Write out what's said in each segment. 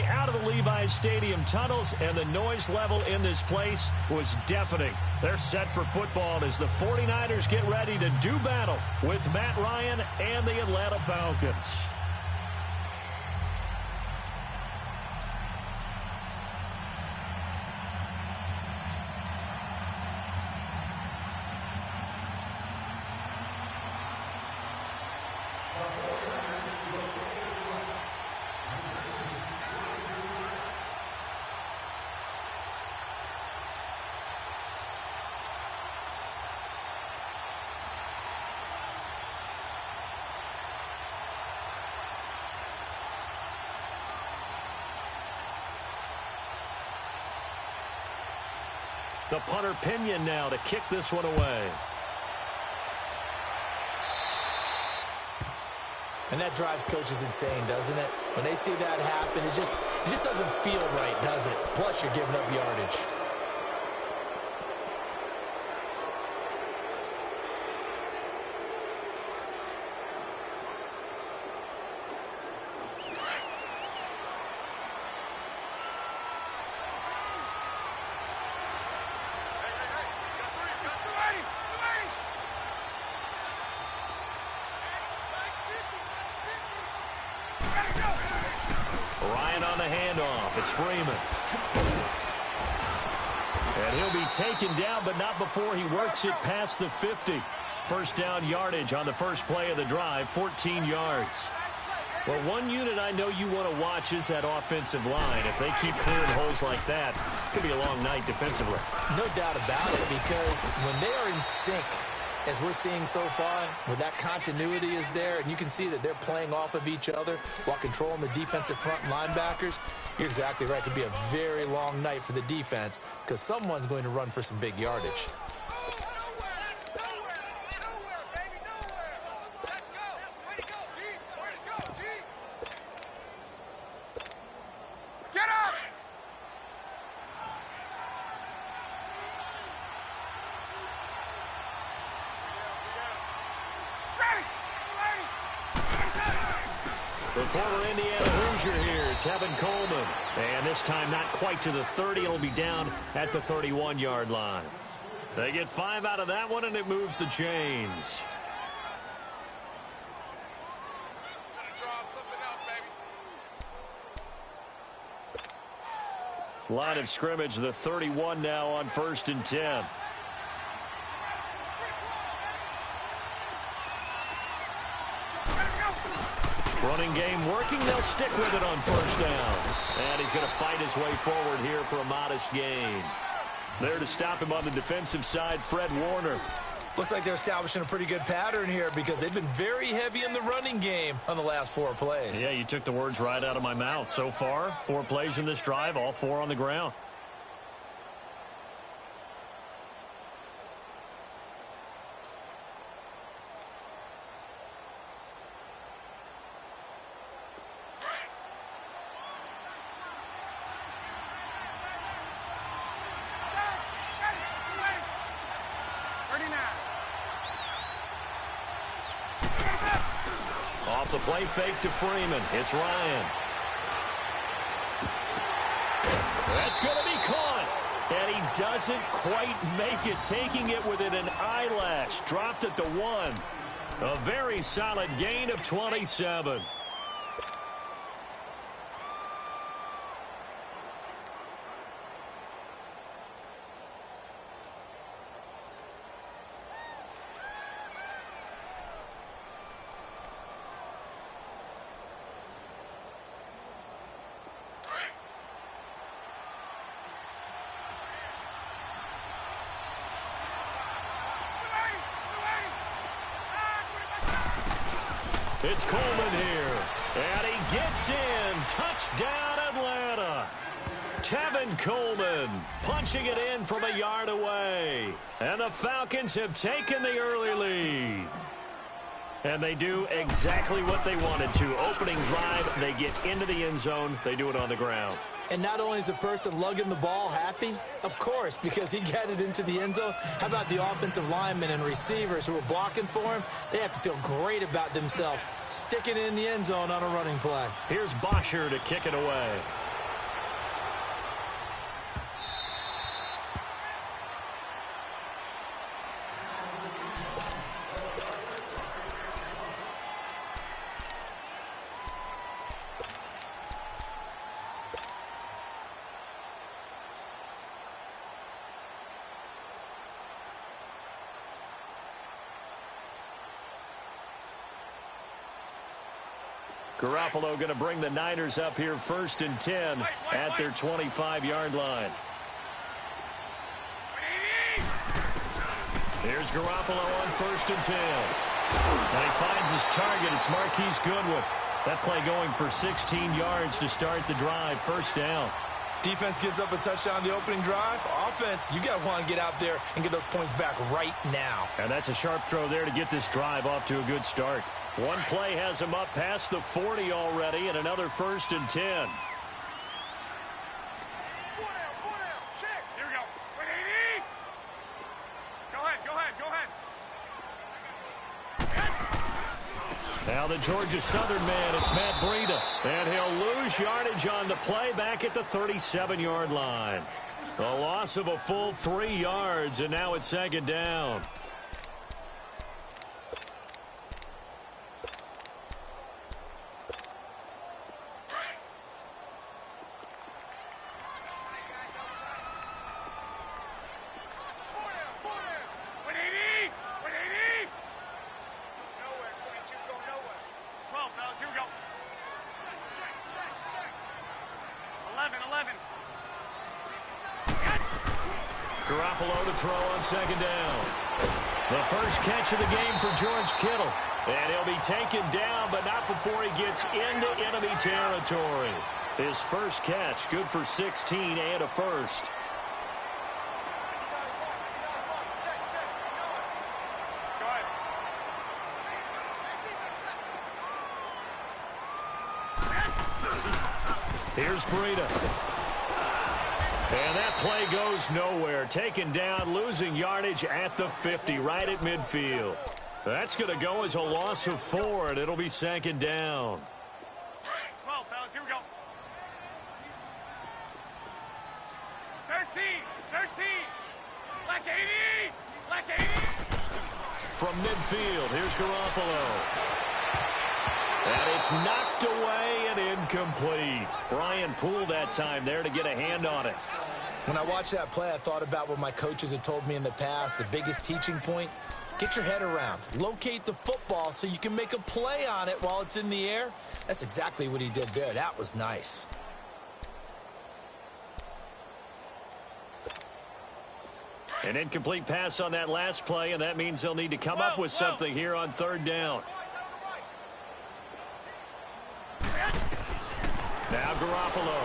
out of the Levi's Stadium tunnels, and the noise level in this place was deafening. They're set for football as the 49ers get ready to do battle with Matt Ryan and the Atlanta Falcons. The punter Pinion now to kick this one away. And that drives coaches insane, doesn't it? When they see that happen, it just doesn't feel right, does it? Plus, you're giving up yardage. Ryan on the handoff. It's Freeman. And he'll be taken down, but not before he works it past the 50. First down yardage on the first play of the drive, 14 yards. Well, one unit I know you want to watch is that offensive line. If they keep clearing holes like that, it could be a long night defensively. No doubt about it, because when they are in sync, as we're seeing so far, where that continuity is there, and you can see that they're playing off of each other while controlling the defensive front linebackers, you're exactly right. It could be a very long night for the defense because someone's going to run for some big yardage. The former Indiana Hoosier here, Tevin Coleman. And this time not quite to the 30. It'll be down at the 31-yard line. They get 5 out of that one, and it moves the chains. Line of scrimmage, the 31 now on 1st and 10. Running game working. They'll stick with it on 1st down. And he's going to fight his way forward here for a modest gain. There to stop him on the defensive side, Fred Warner. Looks like they're establishing a pretty good pattern here because they've been very heavy in the running game on the last 4 plays. Yeah, you took the words right out of my mouth. So far, 4 plays in this drive, all 4 on the ground. Off the play fake to Freeman. It's Ryan. That's going to be caught. And he doesn't quite make it, taking it within an eyelash. Dropped at the 1. A very solid gain of 27. It's Coleman here, and he gets in. Touchdown, Atlanta. Tevin Coleman punching it in from a yard away. And the Falcons have taken the early lead. And they do exactly what they wanted to. Opening drive, they get into the end zone. They do it on the ground. And not only is the person lugging the ball happy, of course, because he got it into the end zone. How about the offensive linemen and receivers who are blocking for him? They have to feel great about themselves, sticking it in the end zone on a running play. Here's Bosher to kick it away. Garoppolo going to bring the Niners up here 1st and 10 at their 25-yard line. Here's Garoppolo on 1st and 10. And he finds his target. It's Marquise Goodwin. That play going for 16 yards to start the drive. 1st down. Defense gives up a touchdown the opening drive. Offense, you got to want to get out there and get those points back right now. And that's a sharp throw there to get this drive off to a good start. One play has him up past the 40 already, and another 1st and 10. Now the Georgia Southern man, it's Matt Breida. And he'll lose yardage on the play back at the 37-yard line. A loss of a full 3 yards, and now it's 2nd down. Garoppolo to throw on 2nd down. The first catch of the game for George Kittle. And he'll be taken down, but not before he gets into enemy territory. His first catch, good for 16 and a first. Here's Breida. And that play goes nowhere. Taken down, losing yardage at the 50, right at midfield. That's going to go as a loss of 4, and it'll be 2nd down. 12, fellas, here we go. 13, 13. Black 80, Black 80. From midfield, here's Garoppolo. And it's knocked away and incomplete. Brian Poole that time there to get a hand on it. When I watched that play, I thought about what my coaches had told me in the past. The biggest teaching point, get your head around. Locate the football so you can make a play on it while it's in the air. That's exactly what he did there. That was nice. An incomplete pass on that last play, and that means they'll need to come up with something here on 3rd down. Now Garoppolo.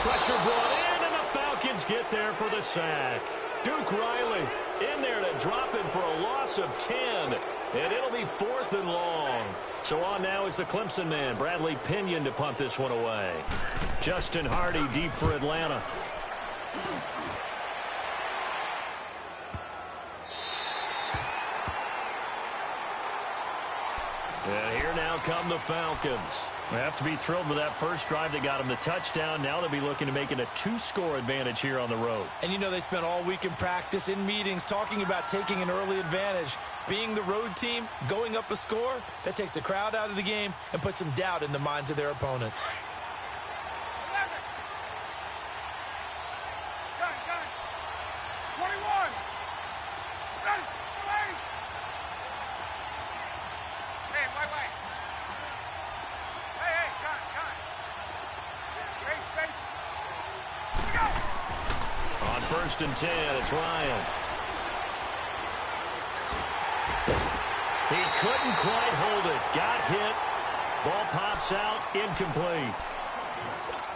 Pressure brought in, and the Falcons get there for the sack. Duke Riley in there to drop him for a loss of 10. And it'll be 4th and long. So on now is the Clemson man, Bradley Pinion, to punt this one away. Justin Hardy deep for Atlanta. And here now come the Falcons. They have to be thrilled with that first drive that got them the touchdown. Now they'll be looking to make it a 2-score advantage here on the road. And you know they spent all week in practice, in meetings, talking about taking an early advantage. Being the road team, going up a score, that takes the crowd out of the game and puts some doubt in the minds of their opponents. On 1st and 10, it's Ryan. He couldn't quite hold it. Got hit. Ball pops out. Incomplete.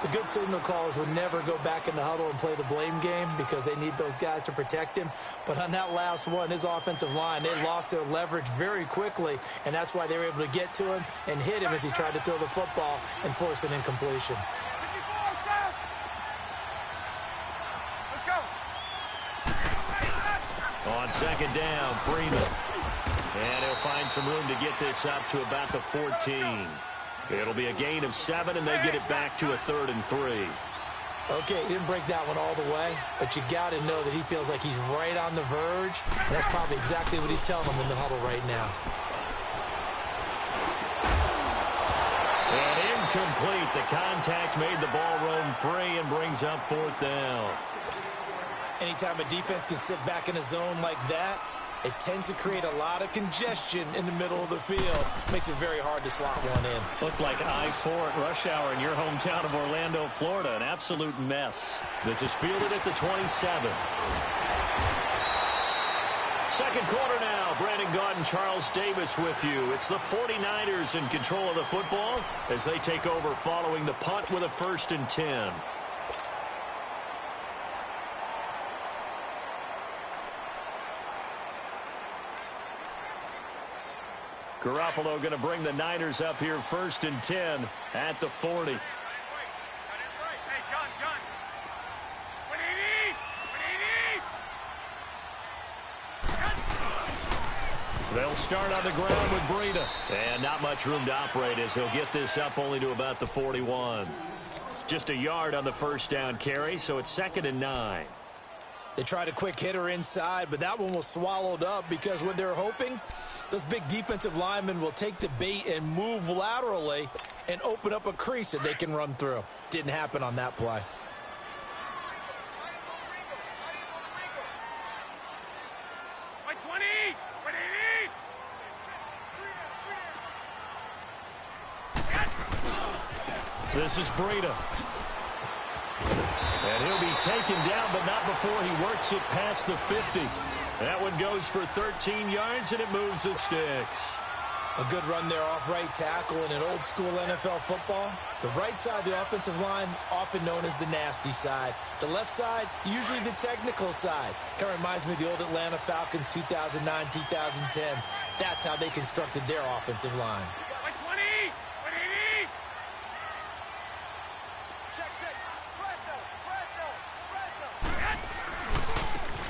The good signal callers would never go back in the huddle and play the blame game because they need those guys to protect him. But on that last one, his offensive line, they lost their leverage very quickly, and that's why they were able to get to him and hit him as he tried to throw the football and force an incompletion. Let's go. On 2nd down, Freeman. And he'll find some room to get this up to about the 14. It'll be a gain of 7, and they get it back to a 3rd and 3. Okay, he didn't break that one all the way, but you got to know that he feels like he's right on the verge, and that's probably exactly what he's telling them in the huddle right now. And incomplete. The contact made the ball roam free and brings up 4th down. Anytime a defense can sit back in a zone like that, it tends to create a lot of congestion in the middle of the field. Makes it very hard to slot one in. Looked like I-4 at rush hour in your hometown of Orlando, Florida. An absolute mess. This is fielded at the 27. Second quarter now. Brandon Gaudin and Charles Davis with you. It's the 49ers in control of the football as they take over following the punt with a 1st and 10. Garoppolo going to bring the Niners up here 1st and 10 at the 40. Hey, gun. 180! 180! They'll start on the ground with Breida. And not much room to operate as he'll get this up only to about the 41. Just a yard on the first down carry, so it's 2nd and 9. They tried a quick hitter inside, but that one was swallowed up because what they're hoping, those big defensive linemen will take the bait and move laterally and open up a crease that they can run through. Didn't happen on that play. This is Breida. And he'll be taken down, but not before he works it past the 50. That one goes for 13 yards, and it moves the sticks. A good run there off right tackle in an old-school NFL football. The right side of the offensive line, often known as the nasty side. The left side, usually the technical side. Kind of reminds me of the old Atlanta Falcons 2009, 2010. That's how they constructed their offensive line.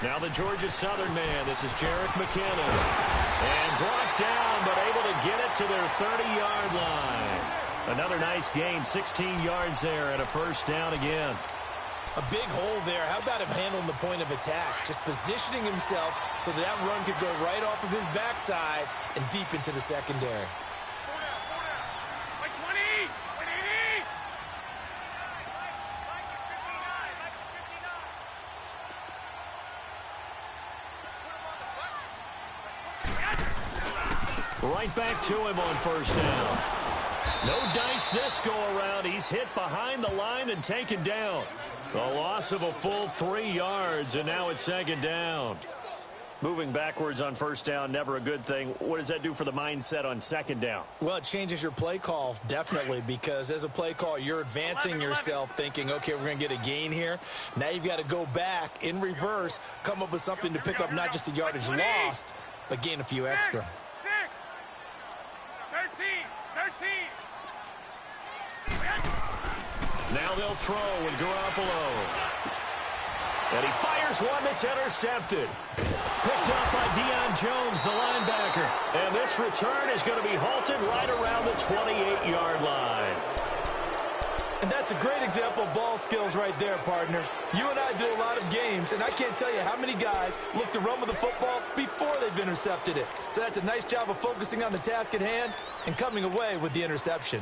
Now the Georgia Southern man. This is Jerick McKinnon. And brought down, but able to get it to their 30-yard line. Another nice gain, 16 yards there and a first down again. A big hole there. How about him handling the point of attack? Just positioning himself so that run could go right off of his backside and deep into the secondary. Right back to him on first down. No dice this go-around. He's hit behind the line and taken down. A loss of a full 3 yards, and now it's 2nd down. Moving backwards on first down, never a good thing. What does that do for the mindset on 2nd down? Well, it changes your play call, definitely, because as a play call, you're advancing yourself thinking, okay, we're going to get a gain here. Now you've got to go back in reverse, come up with something to pick up not just the yardage lost, but gain a few extra. 13. Now they'll throw with Garoppolo. And he fires one that's intercepted. Picked up by Deion Jones, the linebacker. And this return is going to be halted right around the 28-yard line. And that's a great example of ball skills right there, partner. You and I do a lot of games, and I can't tell you how many guys look to run with the football before they've intercepted it. So that's a nice job of focusing on the task at hand and coming away with the interception.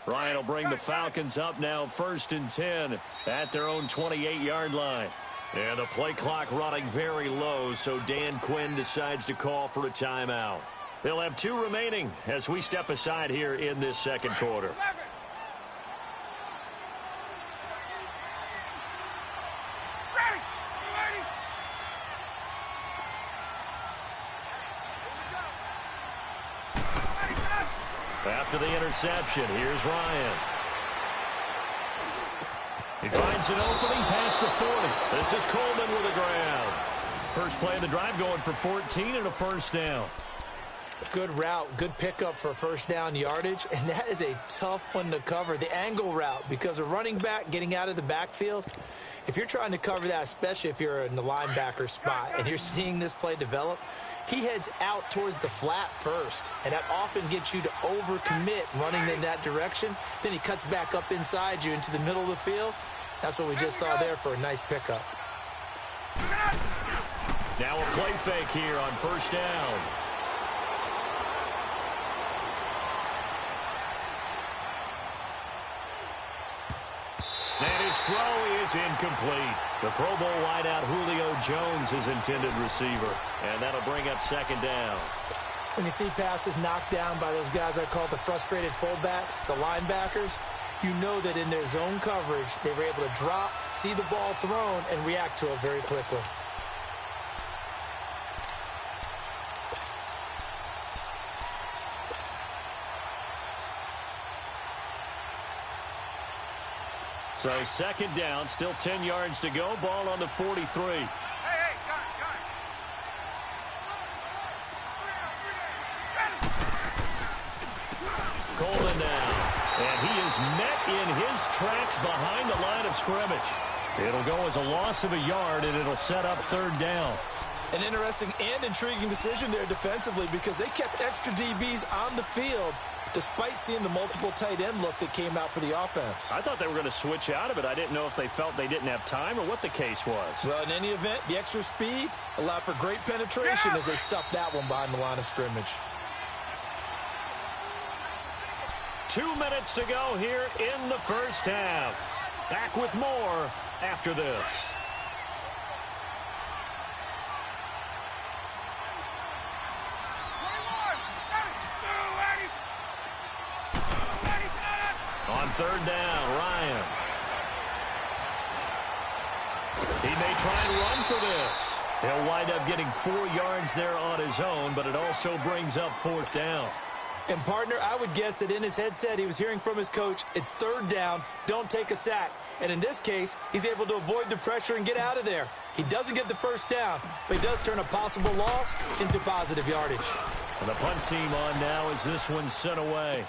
Ryan will bring the Falcons up now 1st and 10 at their own 28-yard line. And the play clock running very low, so Dan Quinn decides to call for a timeout. They'll have 2 remaining as we step aside here in this second quarter. After the interception, here's Ryan. He finds an opening past the 40. This is Coleman with a grab. First play of the drive going for 14 and a first down. Good route, good pickup for first down yardage, and that is a tough one to cover. The angle route, because a running back getting out of the backfield, if you're trying to cover that, especially if you're in the linebacker spot and you're seeing this play develop, he heads out towards the flat first, and that often gets you to overcommit running in that direction. Then he cuts back up inside you into the middle of the field. That's what we just saw there for a nice pickup. Now a play fake here on first down. And his throw is incomplete. The Pro Bowl wideout Julio Jones is intended receiver. And that'll bring up second down. When you see passes knocked down by those guys I call the frustrated fullbacks, the linebackers, you know that in their zone coverage, they were able to drop, see the ball thrown, and react to it very quickly. So second down, still 10 yards to go. Ball on the 43. Hey, gun. Coleman now. And he is met in his tracks behind the line of scrimmage. It'll go as a loss of a yard, and it'll set up third down. An interesting and intriguing decision there defensively because they kept extra DBs on the field despite seeing the multiple tight end look that came out for the offense. I thought they were going to switch out of it. I didn't know if they felt they didn't have time or what the case was. Well, in any event, the extra speed allowed for great penetration as they stuffed that one behind the line of scrimmage. 2 minutes to go here in the first half. Back with more after this. On third down, Ryan. He may try and run for this. He'll wind up getting 4 yards there on his own, but it also brings up fourth down. And, partner, I would guess that in his headset he was hearing from his coach, it's third down, don't take a sack. And in this case, he's able to avoid the pressure and get out of there. He doesn't get the first down, but he does turn a possible loss into positive yardage. And the punt team on now as this one's sent away.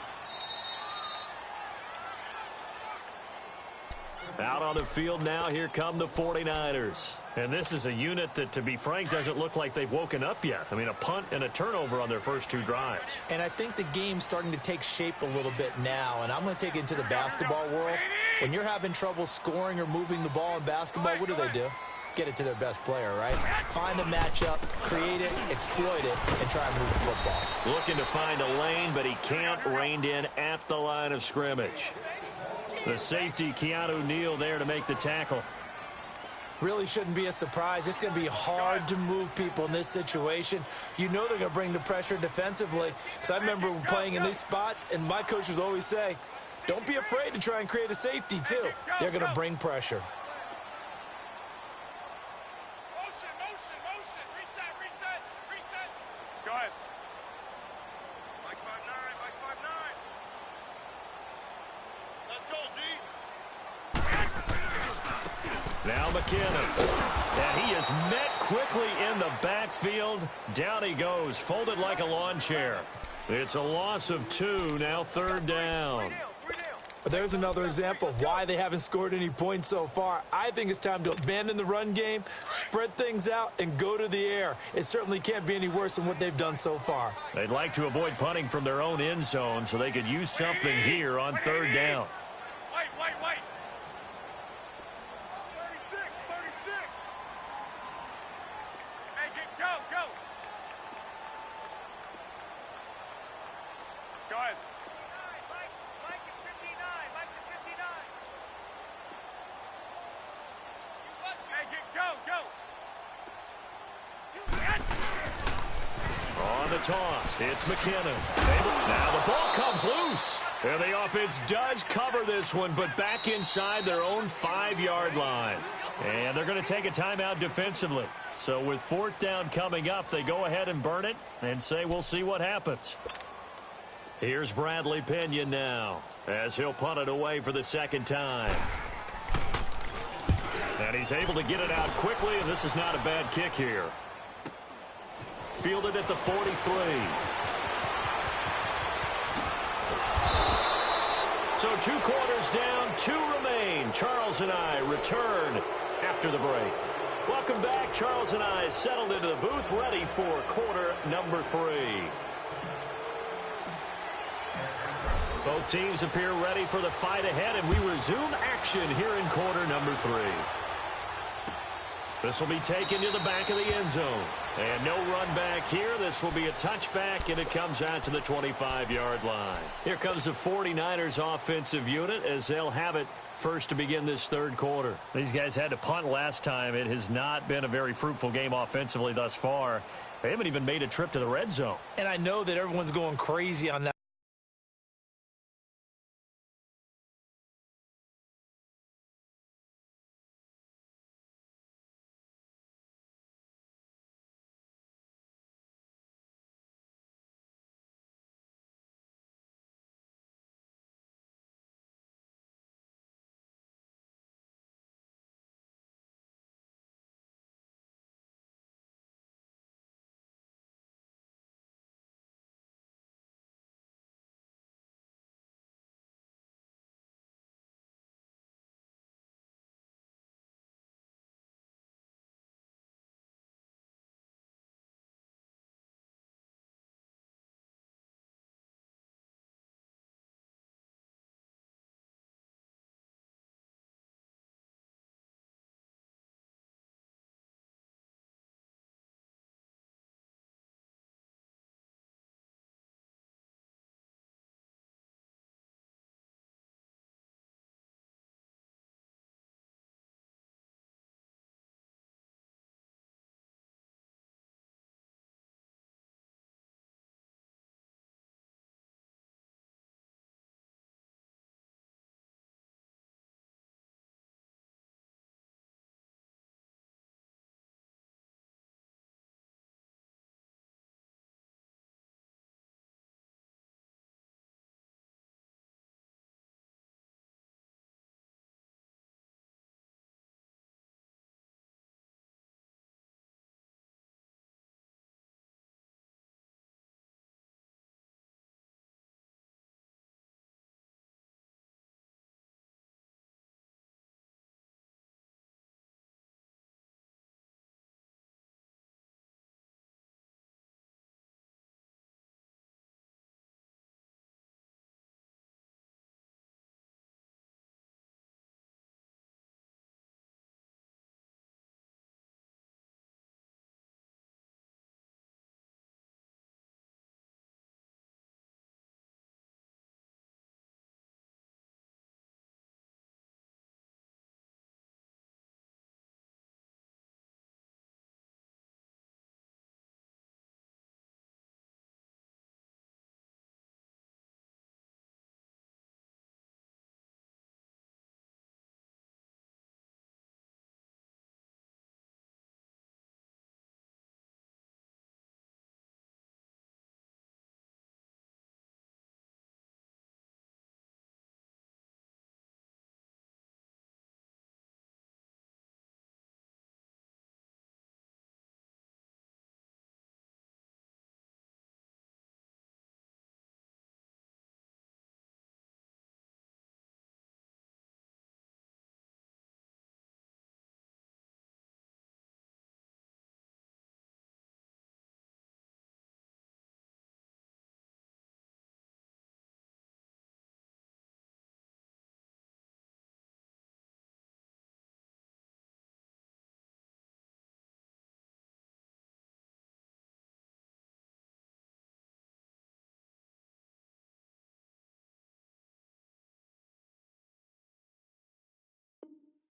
Out on the field now, here come the 49ers. And this is a unit that, to be frank, doesn't look like they've woken up yet. I mean, a punt and a turnover on their first 2 drives. And I think the game's starting to take shape a little bit now, and I'm going to take it into the basketball world. When you're having trouble scoring or moving the ball in basketball, what do? Get it to their best player, right? Find a matchup, create it, exploit it, and try and move the football. Looking to find a lane, but he can't, reined in at the line of scrimmage. The safety, Keanu Neal, there to make the tackle. Really shouldn't be a surprise. It's going to be hard to move people in this situation. You know they're going to bring the pressure defensively. Because I remember playing in these spots, and my coaches always say, don't be afraid to try and create a safety, too. They're going to bring pressure. Reset. Go ahead. Mike 5'9", Mike 5'9". Let's go, D. Now McKinnon. And he is met quickly in the backfield. Down he goes, folded like a lawn chair. It's a loss of 2, now third down. There's another example of why they haven't scored any points so far. I think it's time to abandon the run game, spread things out, and go to the air. It certainly can't be any worse than what they've done so far. They'd like to avoid punting from their own end zone so they could use something here on third down. Wait. 36. Hey, go. Go ahead. Mike is 59. Mike is 59. Hey, go. On the toss, it's McKinnon. Now the ball comes loose. And the offense does cover this one, but back inside their own 5-yard line. And they're going to take a timeout defensively. So with fourth down coming up, they go ahead and burn it and say we'll see what happens. Here's Bradley Pinion now as he'll punt it away for the second time. And he's able to get it out quickly, and this is not a bad kick here. Fielded at the 43. So 2 quarters down, 2 remain. Charles and I return after the break. Welcome back. Charles and I settled into the booth, ready for quarter number 3. Both teams appear ready for the fight ahead, and we resume action here in quarter number 3. This will be taken to the back of the end zone. And no run back here. This will be a touchback, and it comes out to the 25-yard line. Here comes the 49ers offensive unit as they'll have it first to begin this third quarter. These guys had to punt last time. It has not been a very fruitful game offensively thus far. They haven't even made a trip to the red zone. And I know that everyone's going crazy on that.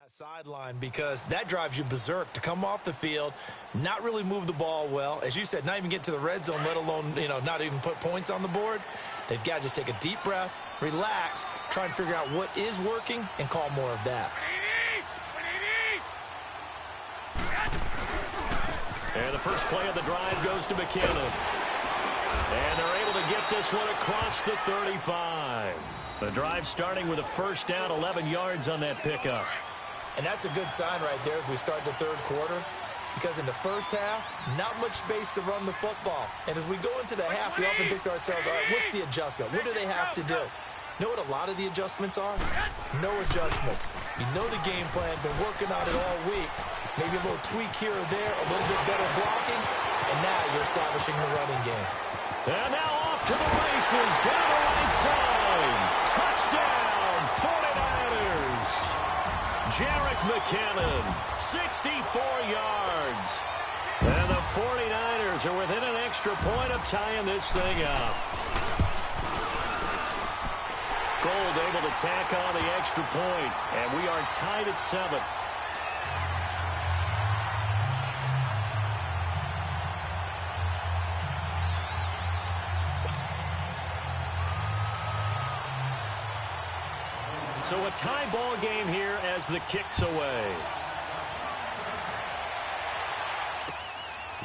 Sideline, because that drives you berserk to come off the field, not really move the ball well. As you said, not even get to the red zone, let alone, not even put points on the board. They've got to just take a deep breath, relax, try and figure out what is working, and call more of that. And the first play of the drive goes to McKinnon. And they're able to get this one across the 35. The drive starting with a first down, 11 yards on that pickup. And that's a good sign right there as we start the third quarter, because in the first half, not much space to run the football. And as we go into the half, we often think to ourselves, all right, what's the adjustment? What do they have to do? You know what a lot of the adjustments are? No adjustments. You know the game plan, been working on it all week. Maybe a little tweak here or there, a little bit better blocking, and now you're establishing the running game. And now off to the races, down the right side. Touchdown, 49ers. Jerick McKinnon, 64 yards. And the 49ers are within an extra point of tying this thing up. Gold able to tack on the extra point, and we are tied at 7. So a tie ball game here as the kick's away.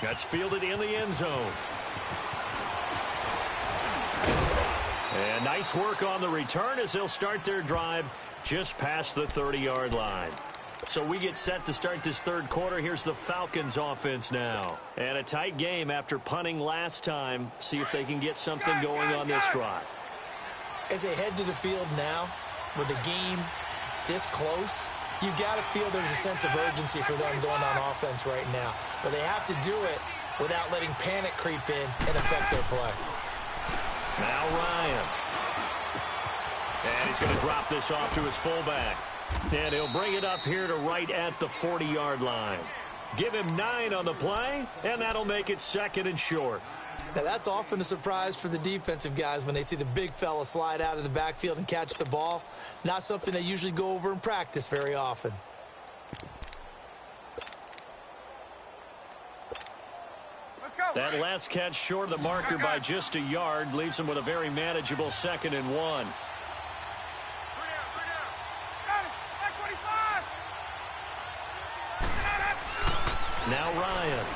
That's fielded in the end zone. And nice work on the return as they'll start their drive just past the 30-yard line. So we get set to start this third quarter. Here's the Falcons offense now. And a tight game after punting last time. See if they can get something going on this drive. As they head to the field now, with the game this close, you got to feel there's a sense of urgency for them going on offense right now. But they have to do it without letting panic creep in and affect their play. Now Ryan. And he's going to drop this off to his fullback. And he'll bring it up here to right at the 40-yard line. Give him 9 on the play, and that'll make it 2nd and short. Now, that's often a surprise for the defensive guys when they see the big fella slide out of the backfield and catch the ball. Not something they usually go over in practice very often. Let's go. That last catch short of the marker by just a yard leaves him with a very manageable 2nd and 1. Got it. Back 25. Now Ryan.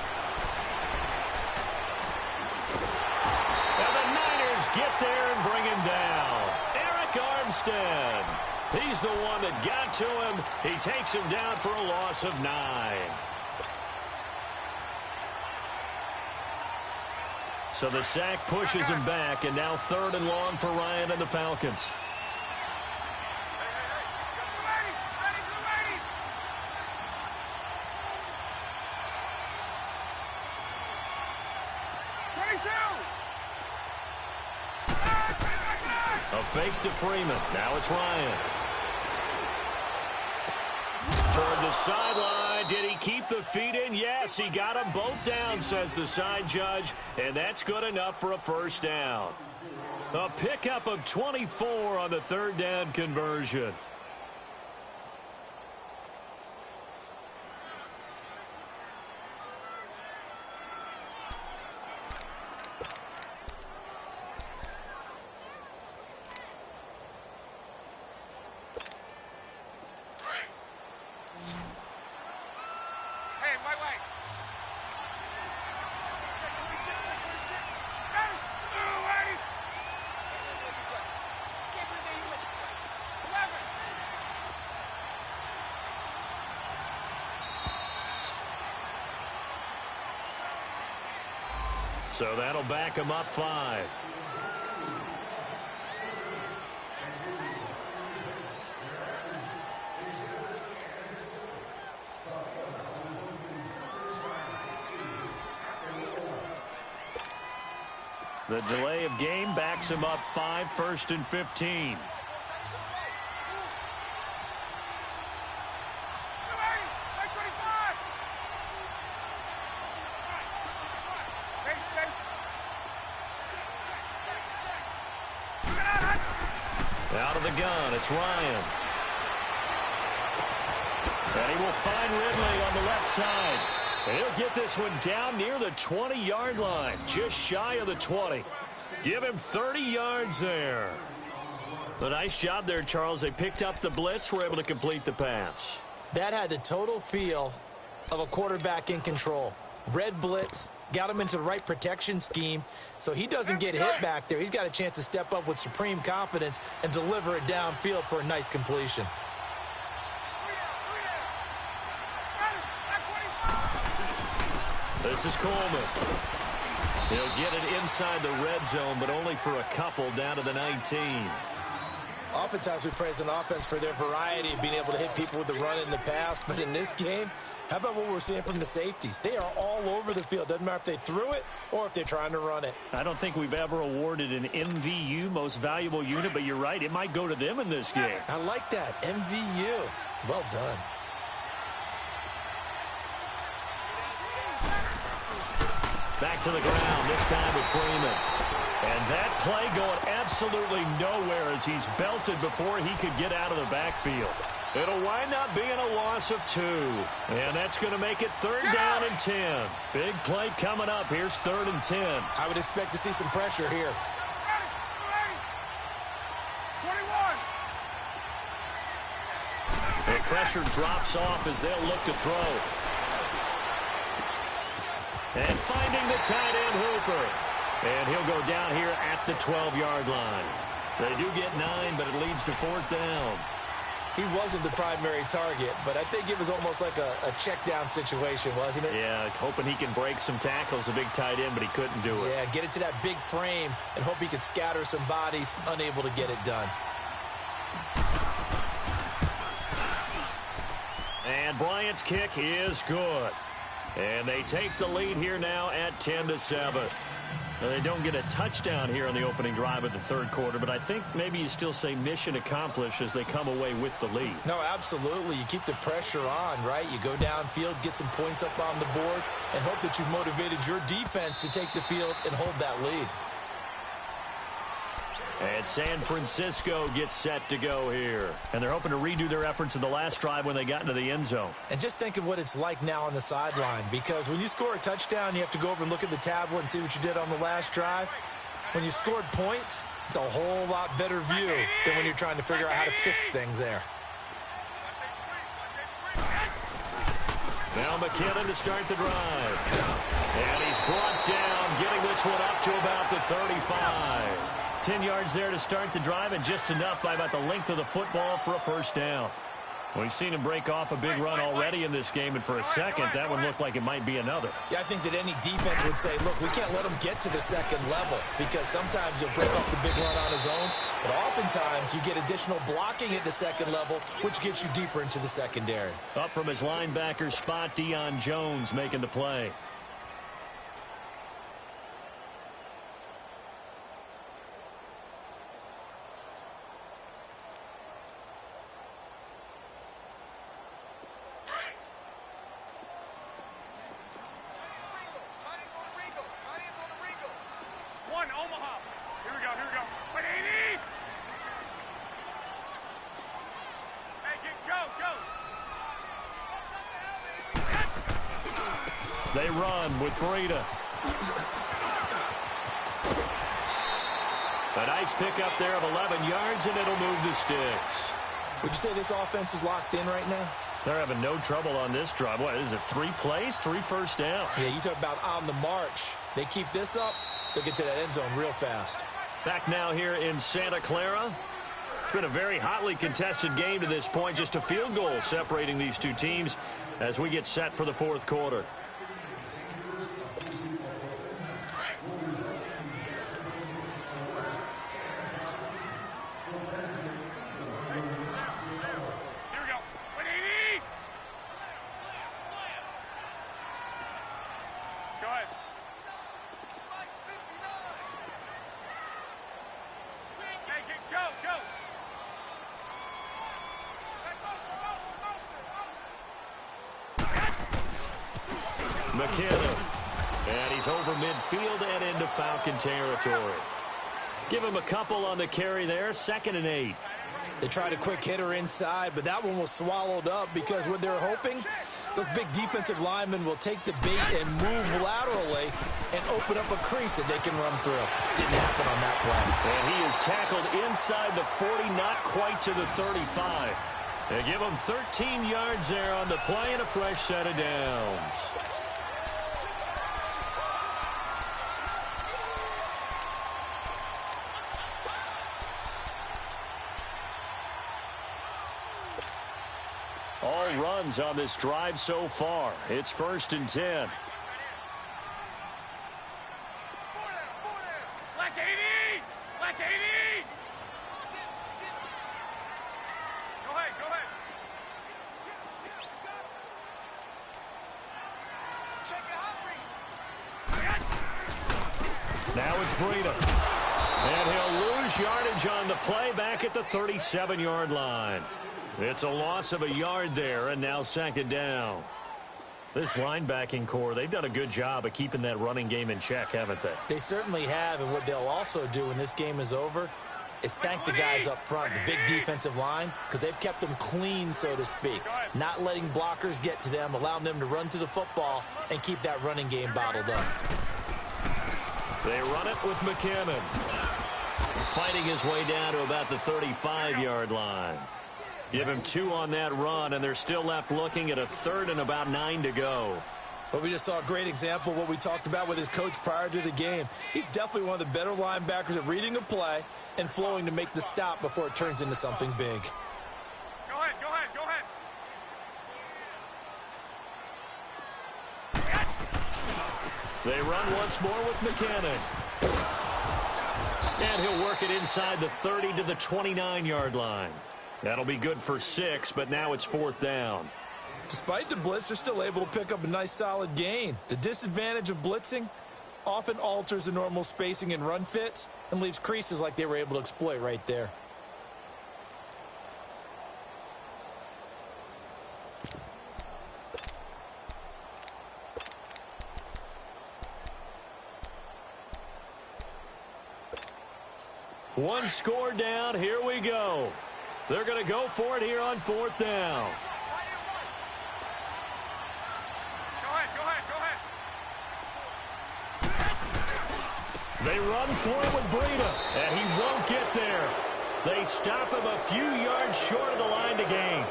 And the Niners get there and bring him down. Eric Armstead. He's the one that got to him. He takes him down for a loss of 9. So the sack pushes him back, and now 3rd and long for Ryan and the Falcons. A fake to Freeman. Now it's Ryan. Toward the sideline. Did he keep the feet in? Yes, he got them both down, says the side judge. And that's good enough for a first down. A pickup of 24 on the 3rd down conversion. So that'll back him up 5. The delay of game backs him up 5, 1st and 15. Out of the gun, it's Ryan. And he will find Ridley on the left side. And he'll get this one down near the 20-yard line, just shy of the 20. Give him 30 yards there. A nice job there, Charles. They picked up the blitz, were able to complete the pass. That had the total feel of a quarterback in control. Red blitz, got him into the right protection scheme, so he doesn't get hit back there. He's got a chance to step up with supreme confidence and deliver it downfield for a nice completion. This is Coleman. He'll get it inside the red zone, but only for a couple down to the 19. Oftentimes we praise an offense for their variety of being able to hit people with the run in the past. But in this game, how about what we're seeing from the safeties? They are all over the field. Doesn't matter if they threw it or if they're trying to run it. I don't think we've ever awarded an MVU, most valuable unit, but you're right. It might go to them in this game. I like that. MVU. Well done. Back to the ground, this time with Freeman. And that play going absolutely nowhere as he's belted before he could get out of the backfield. It'll wind up being a loss of 2. And that's going to make it 3rd down and 10. Big play coming up. Here's 3rd and 10. I would expect to see some pressure here. 21. The pressure drops off as they'll look to throw. And finding the tight end Hooper. And he'll go down here at the 12-yard line. They do get 9, but it leads to 4th down. He wasn't the primary target, but I think it was almost like a check down situation, wasn't it? Yeah, hoping he can break some tackles, a big tight end, but he couldn't do it. Yeah, get it to that big frame and hope he can scatter some bodies, unable to get it done. And Bryant's kick is good. And they take the lead here now at 10-7. Now, they don't get a touchdown here on the opening drive of the 3rd quarter, but I think maybe you still say mission accomplished as they come away with the lead. No, absolutely. You keep the pressure on, right? You go downfield, get some points up on the board, and hope that you've motivated your defense to take the field and hold that lead. And San Francisco gets set to go here. And they're hoping to redo their efforts in the last drive when they got into the end zone. And just think of what it's like now on the sideline, because when you score a touchdown, you have to go over and look at the tablet and see what you did on the last drive. When you scored points, it's a whole lot better view than when you're trying to figure out how to fix things there. Now McKinnon to start the drive. And he's brought down, getting this one up to about the 35. 10 yards there to start the drive, and just enough by about the length of the football for a 1st down. We've seen him break off a big run already in this game, and for a second, that one looked like it might be another. Yeah, I think that any defense would say, look, we can't let him get to the 2nd level, because sometimes he'll break off the big run on his own, but oftentimes you get additional blocking at the 2nd level, which gets you deeper into the secondary. Up from his linebacker spot, Deion Jones making the play. They run with Breida. A nice pickup there of 11 yards, and it'll move the sticks. Would you say this offense is locked in right now? They're having no trouble on this drive. What is it, 3 plays, 3 first downs? Yeah, you talk about on the march. They keep this up, they'll get to that end zone real fast. Back now here in Santa Clara. It's been a very hotly contested game to this point. Just a field goal separating these two teams as we get set for the 4th quarter. McKinnon. And he's over midfield and into Falcon territory. Give him a couple on the carry there. 2nd and 8. They tried a quick hitter inside, but that one was swallowed up because what they're hoping, those big defensive linemen will take the bait and move laterally and open up a crease that they can run through. Didn't happen on that play. And he is tackled inside the 40, not quite to the 35. They give him 13 yards there on the play and a fresh set of downs. All runs on this drive so far. It's 1st and 10. Black 80! Black 80! Now it's Breida. And he'll lose yardage on the play back at the 37-yard line. It's a loss of a yard there, and now second down. This linebacking core, they've done a good job of keeping that running game in check, haven't they? They certainly have, and what they'll also do when this game is over is thank the guys up front, the big defensive line, because they've kept them clean, so to speak. Not letting blockers get to them, allowing them to run to the football and keep that running game bottled up. They run it with McKinnon. Fighting his way down to about the 35-yard line. Give him 2 on that run, and they're still left looking at a 3rd and about 9 to go. But we just saw a great example of what we talked about with his coach prior to the game. He's definitely one of the better linebackers at reading a play and flowing to make the stop before it turns into something big. Go ahead, go ahead, go ahead. They run once more with McKinnon. And he'll work it inside the 30 to the 29-yard line. That'll be good for 6, but now it's 4th down. Despite the blitz, they're still able to pick up a nice solid gain. The disadvantage of blitzing often alters the normal spacing and run fits and leaves creases like they were able to exploit right there. One score down. Here we go. They're going to go for it here on 4th down. Go ahead, go ahead, go ahead. They run for it with Breida, and he won't get there. They stop him a few yards short of the line to gain.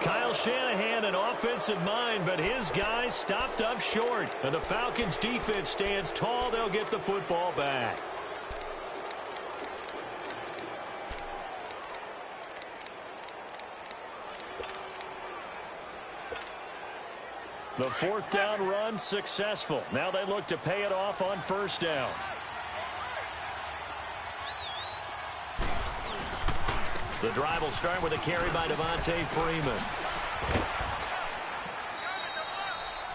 Kyle Shanahan, an offensive mind, but his guys stopped up short. And the Falcons' defense stands tall. They'll get the football back. The 4th down run successful. Now they look to pay it off on 1st down. The drive will start with a carry by Devontae Freeman.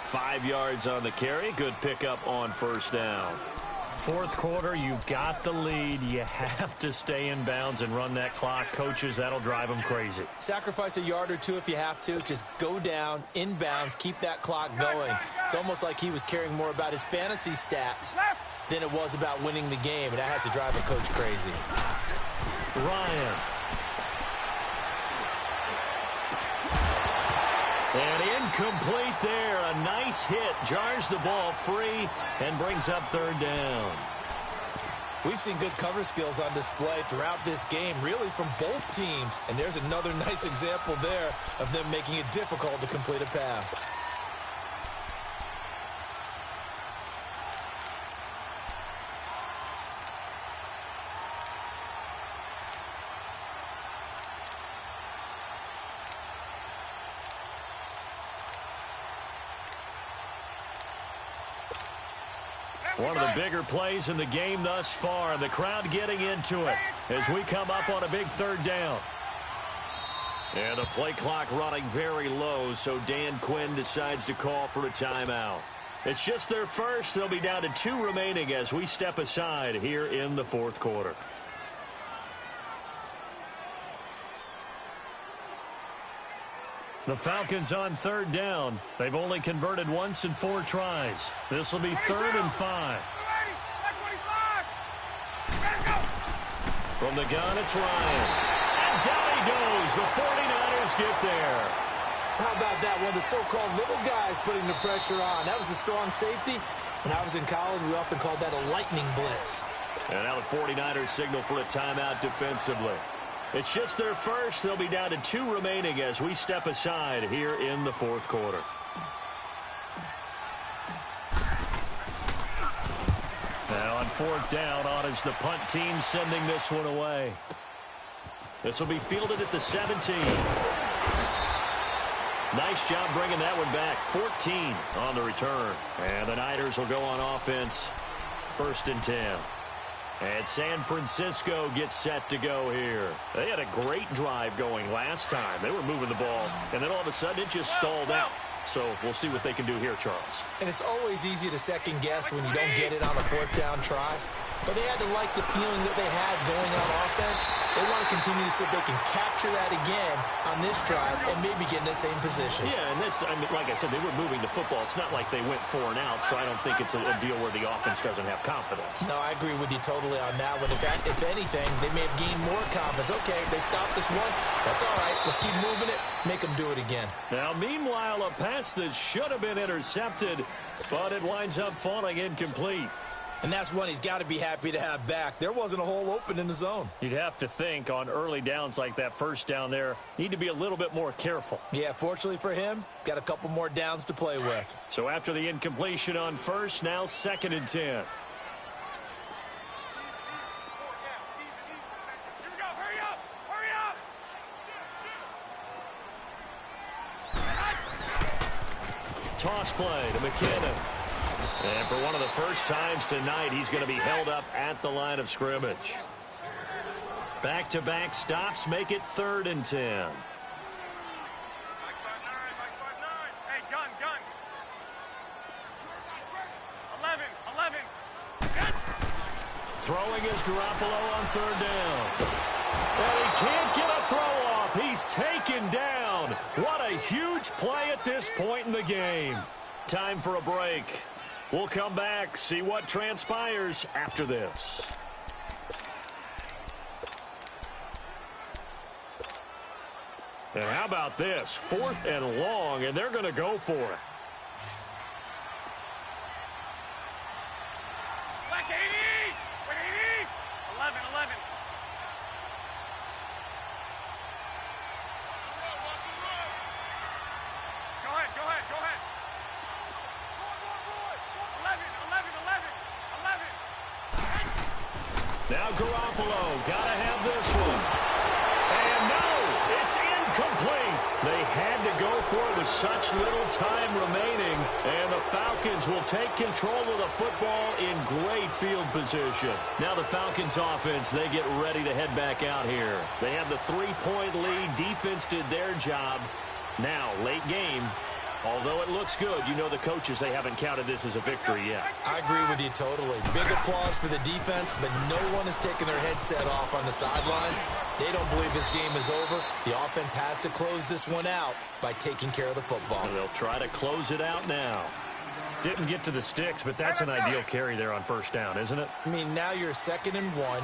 5 yards on the carry. Good pickup on 1st down. 4th quarter, you've got the lead. You have to stay in bounds and run that clock. Coaches, that'll drive them crazy. Sacrifice a yard or 2 if you have to. Just go down, in bounds, keep that clock going. It's almost like he was caring more about his fantasy stats than it was about winning the game, and that has to drive a coach crazy. Ryan. And incomplete there. A nice hit. Jars the ball free and brings up 3rd down. We've seen good cover skills on display throughout this game, really from both teams. And there's another nice example there of them making it difficult to complete a pass. One of the bigger plays in the game thus far. The crowd getting into it as we come up on a big 3rd down. And the play clock running very low, so Dan Quinn decides to call for a timeout. It's just their first. They'll be down to 2 remaining as we step aside here in the 4th quarter. The Falcons on 3rd down. They've only converted once in 4 tries. This will be 3rd and 5. From the gun, it's Ryan. And down he goes. The 49ers get there. How about that? One of the so-called little guys putting the pressure on. That was the strong safety. When I was in college, we often called that a lightning blitz. And now the 49ers signal for a timeout defensively. It's just their first. They'll be down to 2 remaining as we step aside here in the 4th quarter. Now on 4th down, on is the punt team sending this one away. This will be fielded at the 17. Nice job bringing that one back. 14 on the return. And the Niners will go on offense. 1st and 10. And San Francisco gets set to go here. They had a great drive going last time. They were moving the ball, and then all of a sudden it just stalled out. So we'll see what they can do here, Charles. And it's always easy to second guess when you don't get it on a fourth down try. But they had to like the feeling that they had going on offense. They want to continue to see if they can capture that again on this drive and maybe get in the same position. Yeah, and that's, I mean, like I said, they were moving the football. It's not like they went 4 and out, so I don't think it's a deal where the offense doesn't have confidence. No, I agree with you totally on that one. In fact, if anything, they may have gained more confidence. Okay, they stopped us once. That's all right. Let's keep moving it. Make them do it again. Now, meanwhile, a pass that should have been intercepted, but it winds up falling incomplete. And that's one he's got to be happy to have back. There wasn't a hole open in the zone. You'd have to think on early downs like that first down there, need to be a little bit more careful. Yeah, fortunately for him, got a couple more downs to play with. So after the incompletion on first, now 2nd and 10. Here we go. Hurry up. Hurry up. Toss play to McKinnon. And for one of the first times tonight, he's going to be held up at the line of scrimmage. Back-to-back stops make it 3rd and 10. Mike 5-9, Mike 5-9. Hey, gun. 11. Yes. Throwing is Garoppolo on 3rd down. And he can't get a throw off. He's taken down. What a huge play at this point in the game. Time for a break. We'll come back, see what transpires after this. And how about this? 4th and long, and they're going to go for it. Back 80. 11. Go ahead. 11. Now Garoppolo, gotta have this one. And no, it's incomplete. They had to go for it with such little time remaining. And the Falcons will take control of the football in great field position. Now the Falcons offense, they get ready to head back out here. They have the 3-point lead. Defense did their job. Now, late game. Although it looks good, you know the coaches, they haven't counted this as a victory yet. I agree with you totally. Big applause for the defense, but no one is taking their headset off on the sidelines. They don't believe this game is over. The offense has to close this one out by taking care of the football. And they'll try to close it out now. Didn't get to the sticks, but that's an ideal carry there on 1st down, isn't it? I mean, now you're 2nd and 1.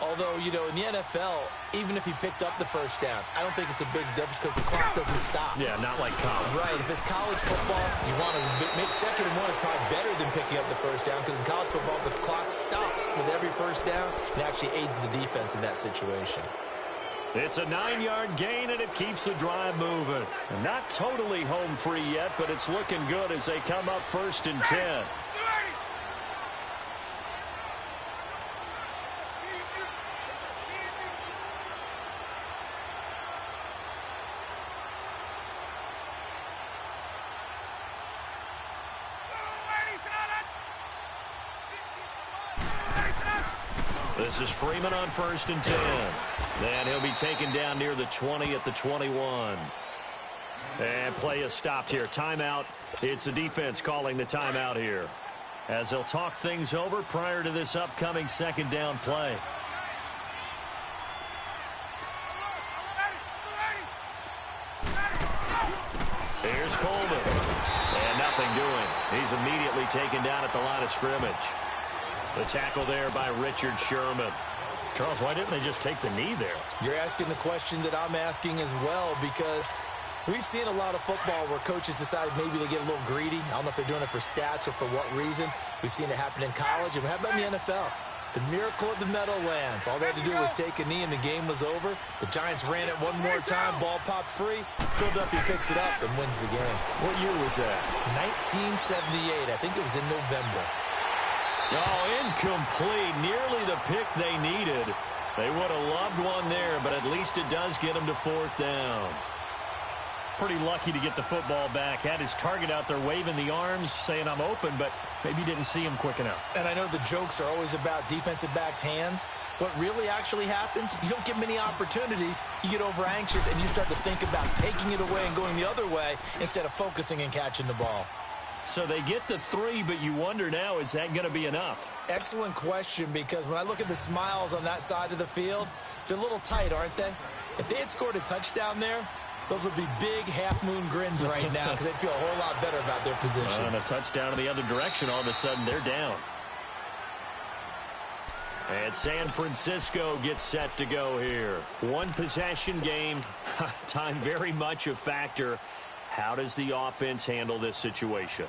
Although, you know, in the NFL, even if he picked up the 1st down, I don't think it's a big difference because the clock doesn't stop. Yeah, not like college. Right. If it's college football, you want to make 2nd and 1 is probably better than picking up the 1st down because in college football, the clock stops with every 1st down. It actually aids the defense in that situation. It's a 9-yard gain, and it keeps the drive moving. And not totally home free yet, but it's looking good as they come up 1st and 10. This is Freeman on 1st and 10. And he'll be taken down near the 20 at the 21. And play is stopped here. Timeout. It's the defense calling the timeout here, as they'll talk things over prior to this upcoming 2nd down play. Here's Coleman. And nothing doing. He's immediately taken down at the line of scrimmage. The tackle there by Richard Sherman. Charles, why didn't they just take the knee there? You're asking the question that I'm asking as well, because we've seen a lot of football where coaches decide maybe they get a little greedy. I don't know if they're doing it for stats or for what reason. We've seen it happen in college. And how about in the NFL? The miracle of the Meadowlands. All they had to do was take a knee and the game was over. The Giants ran it one more time. Ball popped free. Philadelphia picks it up and wins the game. What year was that? 1978. I think it was in November. Oh, incomplete. Nearly the pick they needed. They would have loved one there, but at least it does get them to 4th down. Pretty lucky to get the football back. Had his target out there waving the arms, saying I'm open, but maybe didn't see him quick enough. And I know the jokes are always about defensive backs' hands. What really actually happens, you don't get many opportunities. You get over anxious and you start to think about taking it away and going the other way instead of focusing and catching the ball. So they get the 3, but you wonder now, is that going to be enough? Excellent question, because when I look at the smiles on that side of the field, they're a little tight, aren't they? If they had scored a touchdown there, those would be big half-moon grins right now because they'd feel a whole lot better about their position. And a touchdown in the other direction, all of a sudden they're down. And San Francisco gets set to go here. One possession game, time very much a factor. How does the offense handle this situation?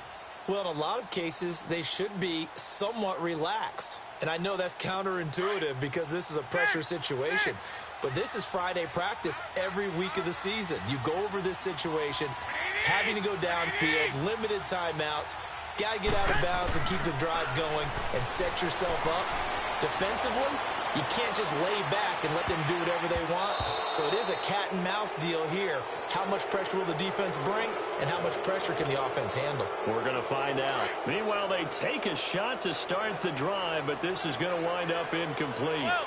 Well, in a lot of cases, they should be somewhat relaxed. And I know that's counterintuitive because this is a pressure situation. But this is Friday practice every week of the season. You go over this situation, having to go downfield, limited timeouts, got to get out of bounds and keep the drive going and set yourself up. Defensively, you can't just lay back and let them do whatever they want. So it is a cat and mouse deal here. How much pressure will the defense bring, and how much pressure can the offense handle? We're going to find out. Meanwhile, they take a shot to start the drive, but this is going to wind up incomplete. Here we go.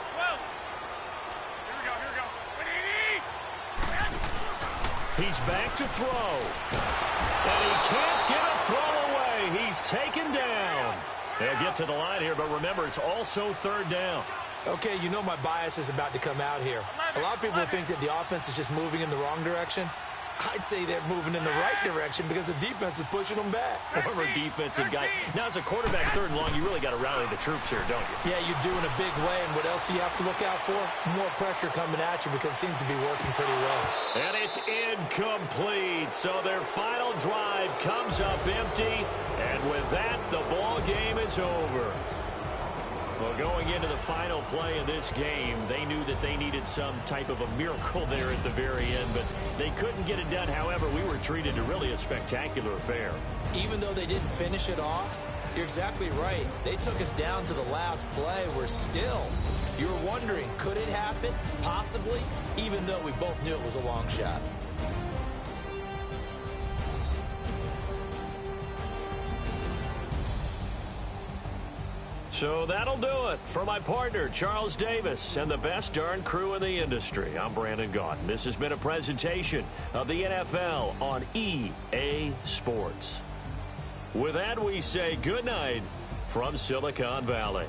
He's back to throw. And he can't get a throw away. He's taken down. They'll get to the line here, but remember, it's also third down. Okay, you know my bias is about to come out here. A lot of people think that the offense is just moving in the wrong direction. I'd say they're moving in the right direction because the defense is pushing them back. Former defensive guy. Now, as a quarterback, third and long, you really got to rally the troops here, don't you? Yeah, you do in a big way. And what else do you have to look out for? More pressure coming at you because it seems to be working pretty well. And it's incomplete. So their final drive comes up empty. And with that, the ball game is over. Well, going into the final play of this game, they knew that they needed some type of a miracle there at the very end, but they couldn't get it done. However, we were treated to really a spectacular affair. Even though they didn't finish it off, you're exactly right. They took us down to the last play. We're still, you're wondering, could it happen? Possibly, even though we both knew it was a long shot. So that'll do it. For my partner, Charles Davis, and the best darn crew in the industry, I'm Brandon Gaudin. This has been a presentation of the NFL on EA Sports. With that, we say good night from Silicon Valley.